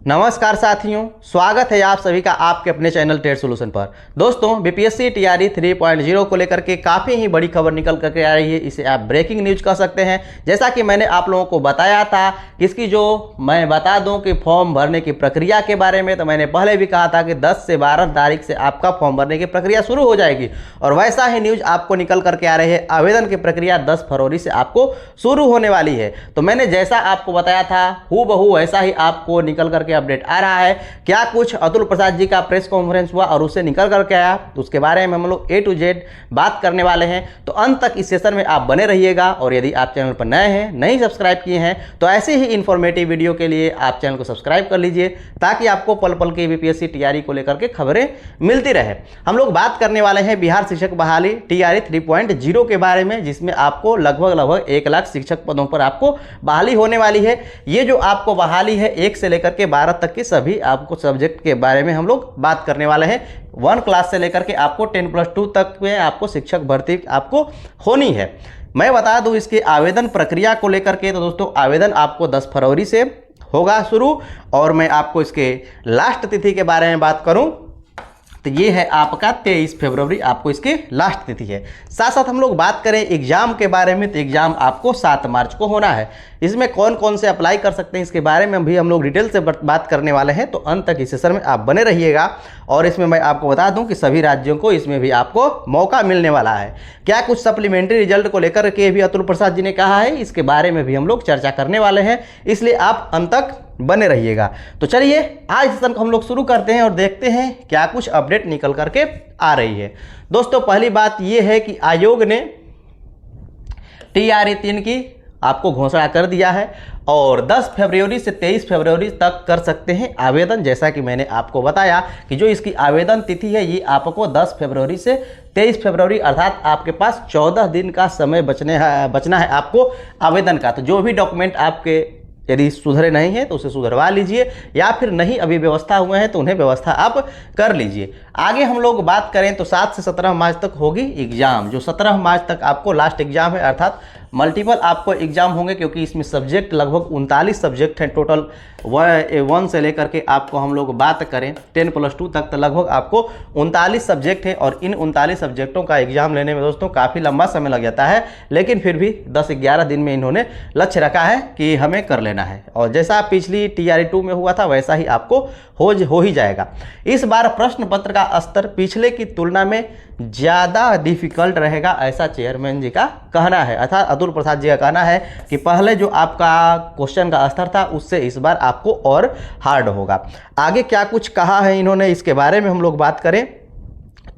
नमस्कार साथियों, स्वागत है आप सभी का आपके अपने चैनल ट्रेड सॉल्यूशन पर। दोस्तों, बीपीएससी टीआरई 3.0 को लेकर के काफ़ी ही बड़ी खबर निकल करके आ रही है। इसे आप ब्रेकिंग न्यूज कह सकते हैं। जैसा कि मैंने आप लोगों को बताया था कि इसकी जो मैं बता दूं कि फॉर्म भरने की प्रक्रिया के बारे में, तो मैंने पहले भी कहा था कि 10 से 12 तारीख से आपका फॉर्म भरने की प्रक्रिया शुरू हो जाएगी। और वैसा ही न्यूज आपको निकल करके आ रही है। आवेदन की प्रक्रिया 10 फरवरी से आपको शुरू होने वाली है। तो मैंने जैसा आपको बताया था हूबहू वैसा ही आपको निकल करके अपडेट आ रहा है। क्या कुछ अतुल प्रसाद जी का प्रेस कॉन्फ्रेंस हुआ और उसे निकल करके आया, तो उसके बारे में हम लोग A to Z बात करने वाले हैं। तो अंत तक इस सेशन में आप बने रहिएगा। और यदि आप चैनल पर नए हैं, नहीं सब्सक्राइब किए हैं, तो ऐसे ही इन्फॉर्मेटिव वीडियो के लिए आप चैनल को सब्सक्राइब कर लीजिए, ताकि आपको पल पल के बीपीएससी टीआरई को लेकर के खबरें मिलती रहे। हम लोग बात करने वाले हैं बिहार शिक्षक बहाली टीआरई 3.0 के बारे में, जिसमें आपको लगभग 1 लाख शिक्षक पदों पर आपको बहाली होने वाली है। ये जो आपको बहाली है 1 से लेकर के 12 तक की सभी आपको सब्जेक्ट के बारे में हम लोग बात करने वाले हैं। 1 क्लास से लेकर के आपको 10+2 तक में आपको शिक्षक भर्ती आपको होनी है। मैं बता दूं इसके आवेदन प्रक्रिया को लेकर के, तो दोस्तों आवेदन आपको 10 फरवरी से होगा शुरू। और मैं आपको इसके लास्ट तिथि के बारे में बात करूं तो ये है आपका 23 फरवरी आपको इसकी लास्ट तिथि है। साथ साथ हम लोग बात करें एग्जाम के बारे में, तो एग्जाम आपको 7 मार्च को होना है। इसमें कौन कौन से अप्लाई कर सकते हैं इसके बारे में भी हम लोग डिटेल से बात करने वाले हैं। तो अंत तक इस सेशन में आप बने रहिएगा। और इसमें मैं आपको बता दूं कि सभी राज्यों को इसमें भी आपको मौका मिलने वाला है। क्या कुछ सप्लीमेंट्री रिजल्ट को लेकर के भी अतुल प्रसाद जी ने कहा है, इसके बारे में भी हम लोग चर्चा करने वाले हैं, इसलिए आप अंत तक बने रहिएगा। तो चलिए आज सेशन को हम लोग शुरू करते हैं और देखते हैं क्या कुछ अपडेट निकल करके आ रही है। दोस्तों, पहली बात यह है कि आयोग ने टीआरई 3 की आपको घोषणा कर दिया है और 10 फरवरी से 23 फरवरी तक कर सकते हैं आवेदन। जैसा कि मैंने आपको बताया कि जो इसकी आवेदन तिथि है ये आपको 10 फरवरी से 23 फरवरी, अर्थात आपके पास 14 दिन का समय बचना है आपको आवेदन का। तो जो भी डॉक्यूमेंट आपके यदि सुधरे नहीं हैं तो उसे सुधरवा लीजिए, या फिर नहीं अभी व्यवस्था हुए हैं तो उन्हें व्यवस्था आप कर लीजिए। आगे हम लोग बात करें तो 7 से 17 मार्च तक होगी एग्जाम। जो 17 मार्च तक आपको लास्ट एग्जाम है, अर्थात मल्टीपल आपको एग्जाम होंगे, क्योंकि इसमें सब्जेक्ट लगभग 39 सब्जेक्ट हैं टोटल। 1 से लेकर के आपको हम लोग बात करें 10+2 तक, तो लगभग आपको 39 सब्जेक्ट है। और इन 39 सब्जेक्टों का एग्जाम लेने में दोस्तों काफ़ी लंबा समय लग जाता है, लेकिन फिर भी 10-11 दिन में इन्होंने लक्ष्य रखा है कि हमें कर लेना है। और जैसा पिछली टीआरई 2 में हुआ था वैसा ही आपको हो ही जाएगा। इस बार प्रश्न पत्र का स्तर पिछले की तुलना में ज़्यादा डिफिकल्ट रहेगा, ऐसा चेयरमैन जी का कहना है, अर्थात अतुल प्रसाद जी का कहना है कि पहले जो आपका क्वेश्चन का स्तर था उससे इस बार आपको और हार्ड होगा। आगे क्या कुछ कहा है इन्होंने, इसके बारे में हम लोग बात करें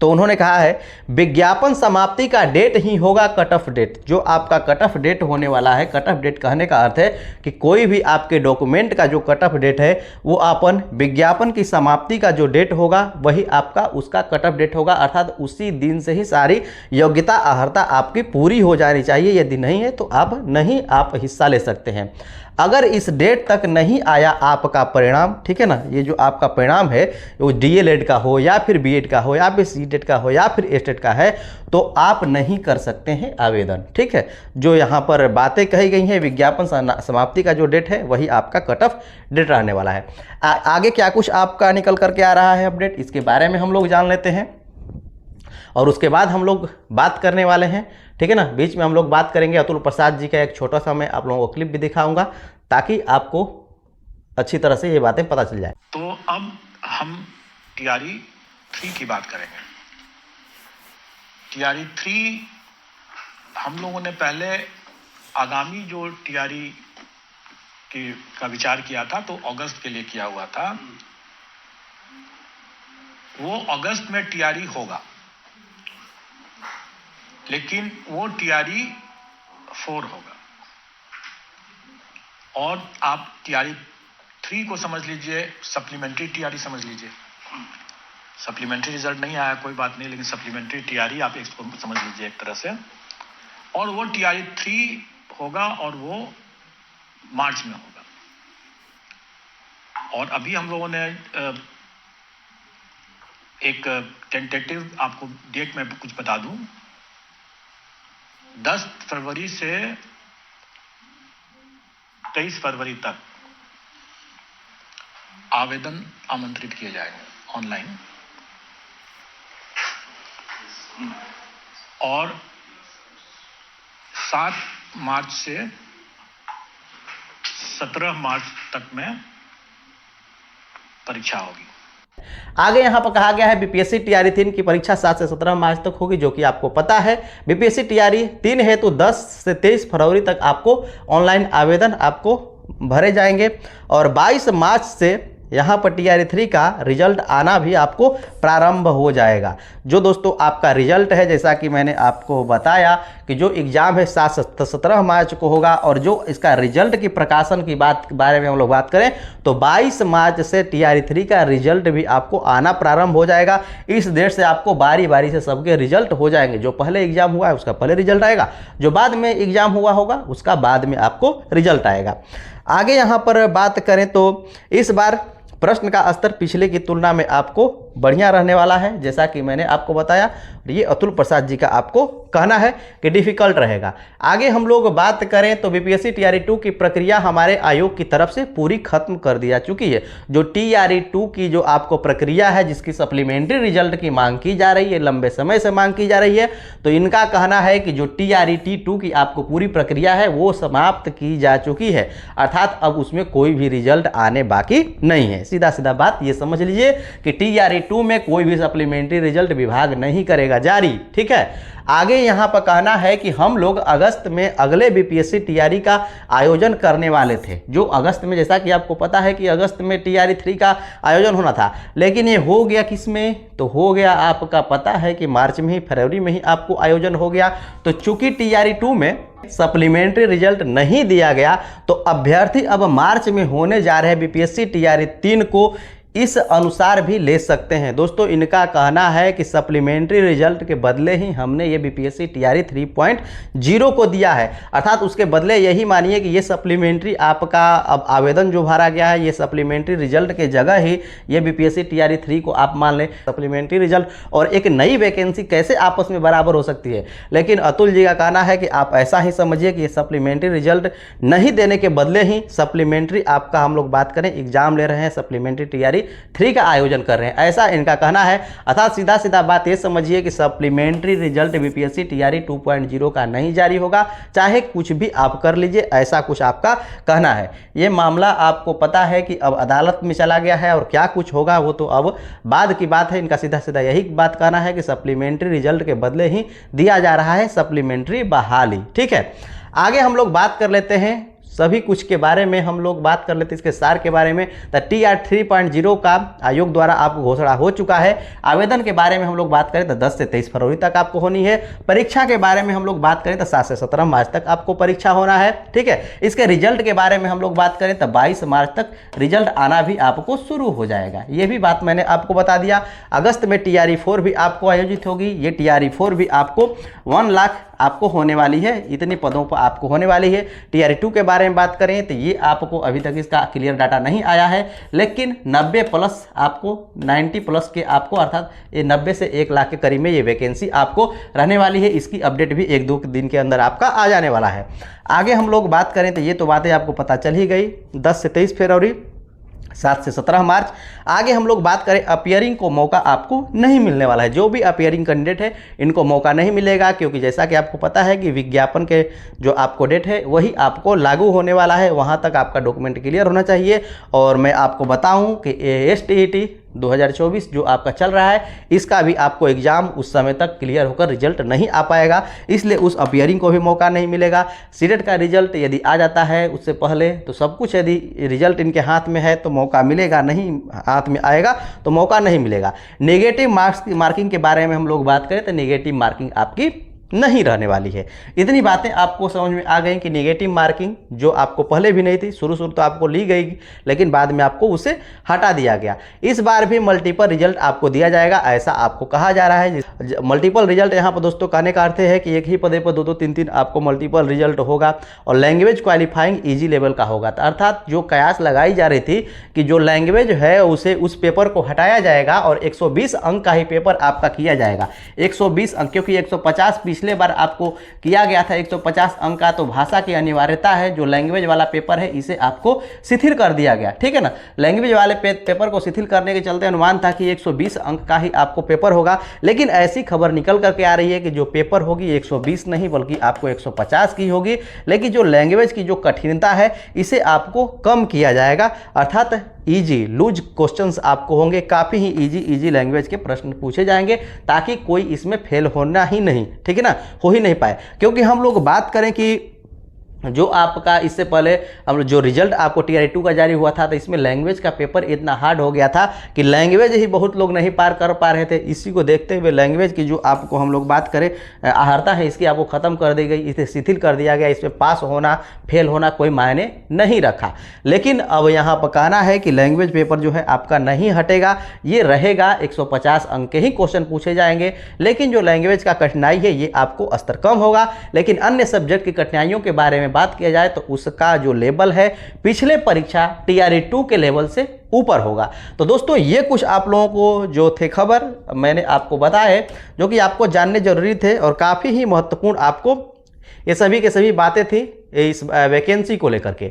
तो उन्होंने कहा है विज्ञापन समाप्ति का डेट ही होगा कट ऑफ डेट। जो आपका कट ऑफ डेट होने वाला है, कट ऑफ डेट कहने का अर्थ है कि कोई भी आपके डॉक्यूमेंट का जो कट ऑफ डेट है वो अपन विज्ञापन की समाप्ति का जो डेट होगा वही आपका उसका कट ऑफ डेट होगा, अर्थात उसी दिन से ही सारी योग्यता अर्हता आपकी पूरी हो जानी चाहिए। यदि नहीं है तो आप हिस्सा ले सकते हैं। अगर इस डेट तक नहीं आया आपका परिणाम, ठीक है ना, ये जो आपका परिणाम है वो डीएलएड का हो या फिर बीएड का हो या फिर सीटेट का हो या फिर एस्टेट का है, तो आप नहीं कर सकते हैं आवेदन। ठीक है, जो यहाँ पर बातें कही गई हैं, विज्ञापन समाप्ति का जो डेट है वही आपका कट ऑफ डेट रहने वाला है। आगे क्या कुछ आपका निकल करके आ रहा है अपडेट, इसके बारे में हम लोग जान लेते हैं और उसके बाद हम लोग बात करने वाले हैं। ठीक है ना, बीच में हम लोग बात करेंगे अतुल प्रसाद जी का एक छोटा सा मैं आप लोगों को क्लिप भी दिखाऊंगा, ताकि आपको अच्छी तरह से ये बातें पता चल जाए। तो अब हम टीआरई 3 की बात करेंगे। टीआरई 3 हम लोगों ने पहले आगामी जो टीआरई का विचार किया था तो अगस्त के लिए किया हुआ था। वो अगस्त में टीआरई होगा, लेकिन वो टीआरई 4 होगा। और आप टीआरई 3 को समझ लीजिए सप्लीमेंट्री टीआरई समझ लीजिए। सप्लीमेंट्री रिजल्ट नहीं आया कोई बात नहीं, लेकिन सप्लीमेंट्री टीआरई आप इसको समझ लीजिए एक तरह से। और वो टीआरई 3 होगा और वो मार्च में होगा। और अभी हम लोगों ने एक टेंटेटिव आपको डेट में कुछ बता दूं, 10 फरवरी से 23 फरवरी तक आवेदन आमंत्रित किए जाएंगे ऑनलाइन, और 7 मार्च से 17 मार्च तक में परीक्षा होगी। आगे यहाँ पर कहा गया है बीपीएससी टीआरई 3 की परीक्षा 7 से 17 मार्च तक होगी, जो कि आपको पता है। बीपीएससी टीआरई 3 है तो 10 से 23 फरवरी तक आपको ऑनलाइन आवेदन आपको भरे जाएंगे, और 22 मार्च से यहाँ पर टीआरई 3 का रिजल्ट आना भी आपको प्रारंभ हो जाएगा। जो दोस्तों आपका रिजल्ट है, जैसा कि मैंने आपको बताया कि जो एग्ज़ाम है 7 से 17 मार्च को होगा, और जो इसका रिजल्ट की प्रकाशन की बारे में हम लोग बात करें तो 22 मार्च से टीआरई 3 का रिजल्ट भी आपको आना प्रारंभ हो जाएगा। इस डेट से आपको बारी बारी से सबके रिजल्ट हो जाएंगे। जो पहले एग्जाम हुआ है उसका पहले रिजल्ट आएगा, जो बाद में एग्जाम हुआ होगा उसका बाद में आपको रिजल्ट आएगा। आगे यहाँ पर बात करें तो इस बार प्रश्न का स्तर पिछले की तुलना में आपको बढ़िया रहने वाला है। जैसा कि मैंने आपको बताया, ये अतुल प्रसाद जी का आपको कहना है कि डिफ़िकल्ट रहेगा। आगे हम लोग बात करें तो बीपीएससी टीआरई 2 की प्रक्रिया हमारे आयोग की तरफ से पूरी खत्म कर दिया चुकी है। जो टीआरई 2 की जो आपको प्रक्रिया है, जिसकी सप्लीमेंट्री रिजल्ट की मांग की जा रही है, लंबे समय से मांग की जा रही है, तो इनका कहना है कि जो टीआरई T2 की आपको पूरी प्रक्रिया है वो समाप्त की जा चुकी है, अर्थात अब उसमें कोई भी रिजल्ट आने बाकी नहीं है। सीधा सीधा बात ये समझ लीजिए कि टीआरई 2 में कोई भी सप्लीमेंट्री रिजल्ट विभाग नहीं करेगा जारी, ठीक है। आगे यहाँ पर कहना है कि हम लोग अगस्त में अगले बीपीएससी टीआरई का आयोजन करने वाले थे, जो अगस्त में, जैसा कि आपको पता है कि अगस्त में टीआरई 3 का आयोजन होना था, लेकिन ये हो गया किस में, तो हो गया आपका पता है कि मार्च में ही, फरवरी में ही आपको आयोजन हो गया। तो चूंकि टीआरई 2 में सप्लीमेंट्री रिजल्ट नहीं दिया गया, तो अभ्यर्थी अब मार्च में होने जा रहे बीपीएससी टीआरई 3 को इस अनुसार भी ले सकते हैं। दोस्तों इनका कहना है कि सप्लीमेंट्री रिजल्ट के बदले ही हमने ये बीपीएससी टीआरई 3.0 को दिया है, अर्थात उसके बदले यही मानिए कि ये सप्लीमेंट्री आपका अब आवेदन जो भरा गया है, ये सप्लीमेंट्री रिजल्ट के जगह ही ये बीपीएससी टीआरई 3 को आप मान लें। सप्लीमेंट्री रिजल्ट और एक नई वैकेंसी कैसे आपस में बराबर हो सकती है, लेकिन अतुल जी का कहना है कि आप ऐसा ही समझिए कि ये सप्लीमेंट्री रिजल्ट नहीं देने के बदले ही सप्लीमेंट्री आपका, हम लोग बात करें एग्जाम ले रहे हैं, सप्लीमेंट्री टीआरई 3 का आयोजन कर रहे हैं, ऐसा इनका कहना है। अर्थात सीधा सीधा बात ये समझिए कि सप्लीमेंट्री रिजल्ट बीपीएससी टीआरई 2.0 का नहीं जारी होगा, चाहे कुछ भी आप कर लीजिए, ऐसा कुछ आपका कहना है। ये मामला आपको पता है कि अब अदालत में चला गया है, और क्या कुछ होगा वो तो अब बाद की बात है। इनका सीधा सीधा यही बात कहना है कि सप्लीमेंट्री रिजल्ट के बदले ही दिया जा रहा है सप्लीमेंट्री बहाली, ठीक है। आगे हम लोग बात कर लेते हैं सभी कुछ के बारे में, हम लोग बात कर लेते हैं इसके सार के बारे में। तो टीआरई 3.0 का आयोग द्वारा आपको घोषणा हो चुका है। आवेदन के बारे में हम लोग बात करें तो 10 से 23 फरवरी तक आपको होनी है। परीक्षा के बारे में हम लोग बात करें तो 7 से 17 मार्च तक आपको परीक्षा होना है, ठीक है। इसके रिजल्ट के बारे में हम लोग बात करें तो 22 मार्च तक रिजल्ट आना भी आपको शुरू हो जाएगा। ये भी बात मैंने आपको बता दिया। अगस्त में टीआरई 4 भी आपको आयोजित होगी। ये टीआरई 4 भी आपको 1 लाख आपको होने वाली है, इतने पदों पर आपको होने वाली है। टीआरई 2 के बारे में बात करें तो ये आपको अभी तक इसका क्लियर डाटा नहीं आया है, लेकिन 90 प्लस आपको 90 प्लस के आपको, अर्थात ये 90 से 1 लाख के करीब में ये वैकेंसी आपको रहने वाली है। इसकी अपडेट भी 1-2 दिन के अंदर आपका आ जाने वाला है। आगे हम लोग बात करें तो ये तो बातें आपको पता चल ही गई। 10 से 23 फरवरी, 7 से 17 मार्च। आगे हम लोग बात करें अपियरिंग को मौका आपको नहीं मिलने वाला है। जो भी अपियरिंग कैंडिडेट है इनको मौका नहीं मिलेगा, क्योंकि जैसा कि आपको पता है कि विज्ञापन के जो आपको डेट है वही आपको लागू होने वाला है। वहाँ तक आपका डॉक्यूमेंट क्लियर होना चाहिए। और मैं आपको बताऊँ कि ASTET 2024 जो आपका चल रहा है, इसका भी आपको एग्जाम उस समय तक क्लियर होकर रिजल्ट नहीं आ पाएगा, इसलिए उस अपियरिंग को भी मौका नहीं मिलेगा। सीटेट का रिजल्ट यदि आ जाता है उससे पहले तो सब कुछ, यदि रिजल्ट इनके हाथ में है तो मौका मिलेगा, नहीं हाथ में आएगा तो मौका नहीं मिलेगा। नेगेटिव मार्किंग के बारे में हम लोग बात करें तो नेगेटिव मार्किंग आपकी नहीं रहने वाली है। इतनी बातें आपको समझ में आ गई कि नेगेटिव मार्किंग जो आपको पहले भी नहीं थी, शुरू तो आपको ली गई, लेकिन बाद में आपको उसे हटा दिया गया। इस बार भी मल्टीपल रिजल्ट आपको दिया जाएगा, ऐसा आपको कहा जा रहा है। मल्टीपल रिजल्ट यहाँ पर दोस्तों कहने का अर्थ है कि एक ही पदे पर 2-2, 3-3 आपको मल्टीपल रिजल्ट होगा, और लैंग्वेज क्वालिफाइंग ईजी लेवल का होगा। अर्थात जो कयास लगाई जा रही थी कि जो लैंग्वेज है उसे, उस पेपर को हटाया जाएगा और 120 अंक का ही पेपर आपका किया जाएगा। 120 अंक, क्योंकि 150 पिछले बार आपको किया गया था 150 अंक का, तो भाषा की अनिवार्यता है, जो लैंग्वेज वाला पेपर है इसे आपको शिथिल कर दिया गया, ठीक है ना। लैंग्वेज वाले पेपर को शिथिल करने के चलते अनुमान था कि 120 अंक का ही आपको पेपर होगा, लेकिन ऐसी खबर निकल करके आ रही है कि जो पेपर होगी 120 नहीं बल्कि आपको 150 की होगी, लेकिन जो लैंग्वेज की जो कठिनता है इसे आपको कम किया जाएगा, अर्थात इजी लूज क्वेश्चंस आपको होंगे, काफ़ी ही इजी लैंग्वेज के प्रश्न पूछे जाएंगे, ताकि कोई इसमें फेल होना ही नहीं, ठीक है ना, हो ही नहीं पाए। क्योंकि हम लोग बात करें कि जो आपका इससे पहले हम जो रिजल्ट आपको TRE 2 का जारी हुआ था, तो इसमें लैंग्वेज का पेपर इतना हार्ड हो गया था कि लैंग्वेज ही बहुत लोग नहीं पार कर पा रहे थे। इसी को देखते हुए लैंग्वेज की जो आपको हम लोग बात करें अर्हता है इसकी आपको ख़त्म कर दी गई, इसे शिथिल कर दिया गया, इसमें पास होना फेल होना कोई मायने नहीं रखा। लेकिन अब यहाँ पर कहना है कि लैंग्वेज पेपर जो है आपका नहीं हटेगा, ये रहेगा, 150 अंक के ही क्वेश्चन पूछे जाएंगे, लेकिन जो लैंग्वेज का कठिनाई है ये आपको स्तर कम होगा। लेकिन अन्य सब्जेक्ट की कठिनाइयों के बारे में बात किया जाए तो उसका जो लेवल है पिछले परीक्षा TRE 2 के लेवल से ऊपर होगा। तो दोस्तों ये कुछ आप लोगों को जो थे खबर मैंने आपको बताए, जो कि आपको जानने जरूरी थे और काफ़ी ही महत्वपूर्ण आपको ये सभी के सभी बातें थी इस वैकेंसी को लेकर के।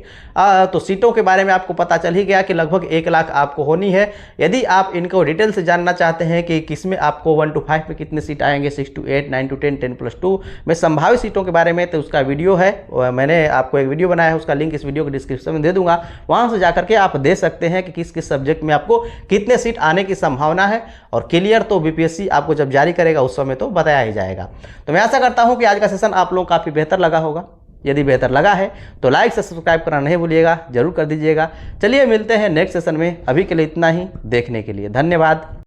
तो सीटों के बारे में आपको पता चल ही गया कि लगभग 1 लाख आपको होनी है। यदि आप इनको डिटेल से जानना चाहते हैं कि किसमें आपको 1 to 5 में कितने सीट आएंगे, 6 to 8, 9 to 10, 10+2 में संभावित सीटों के बारे में, तो उसका वीडियो है, मैंने आपको एक वीडियो बनाया है, उसका लिंक इस वीडियो के डिस्क्रिप्शन में दे दूंगा, वहाँ से जाकर के आप दे सकते हैं कि किस किस सब्जेक्ट में आपको कितने सीट आने की संभावना है। और क्लियर तो BPSC आपको जब जारी करेगा उस समय तो बताया ही जाएगा। तो मैं आशा करता हूँ कि आज का सेशन आप लोगों को काफ़ी बेहतर लगा होगा। यदि बेहतर लगा है तो लाइक से सब्सक्राइब करना नहीं भूलिएगा, जरूर कर दीजिएगा। चलिए मिलते हैं नेक्स्ट सेशन में, अभी के लिए इतना ही। देखने के लिए धन्यवाद।